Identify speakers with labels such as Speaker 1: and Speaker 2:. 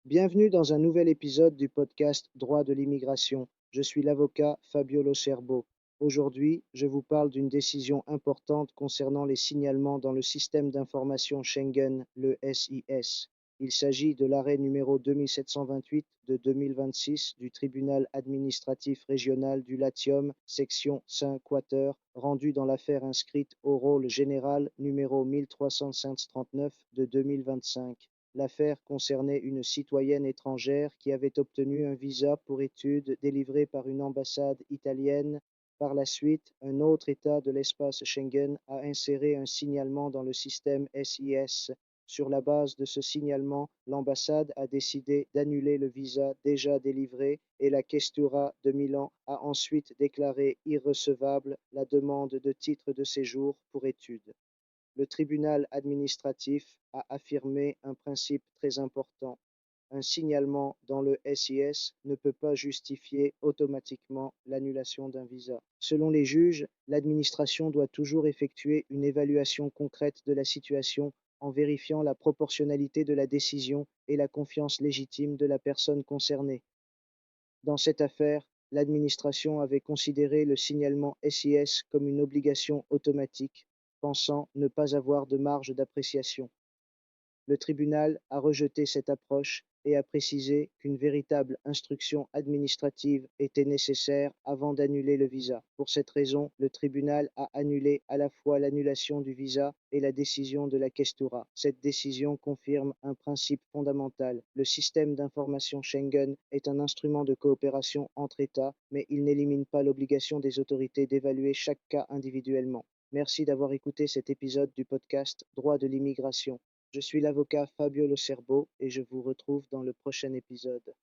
Speaker 1: Bienvenue dans un nouvel épisode du podcast Droit de l'immigration. Je suis l'avocat Fabio Lo Cerbo. Aujourd'hui, je vous parle d'une décision importante concernant les signalements dans le système d'information Schengen, le SIS. Il s'agit de l'arrêt numéro 2728 de 2026 du tribunal administratif régional du Latium, section Saint-Quater, rendu dans l'affaire inscrite au rôle général numéro 1339 de 2025. L'affaire concernait une citoyenne étrangère qui avait obtenu un visa pour études délivré par une ambassade italienne. Par la suite, un autre État de l'espace Schengen a inséré un signalement dans le système SIS. Sur la base de ce signalement, l'ambassade a décidé d'annuler le visa déjà délivré et la Questura de Milan a ensuite déclaré irrecevable la demande de titre de séjour pour études. Le tribunal administratif a affirmé un principe très important. Un signalement dans le SIS ne peut pas justifier automatiquement l'annulation d'un visa. Selon les juges, l'administration doit toujours effectuer une évaluation concrète de la situation en vérifiant la proportionnalité de la décision et la confiance légitime de la personne concernée. Dans cette affaire, l'administration avait considéré le signalement SIS comme une obligation automatique, pensant ne pas avoir de marge d'appréciation. Le tribunal a rejeté cette approche et a précisé qu'une véritable instruction administrative était nécessaire avant d'annuler le visa. Pour cette raison, le tribunal a annulé à la fois l'annulation du visa et la décision de la Questura. Cette décision confirme un principe fondamental. Le système d'information Schengen est un instrument de coopération entre États, mais il n'élimine pas l'obligation des autorités d'évaluer chaque cas individuellement. Merci d'avoir écouté cet épisode du podcast Droit de l'immigration. Je suis l'avocat Fabio Lo Cerbo et je vous retrouve dans le prochain épisode.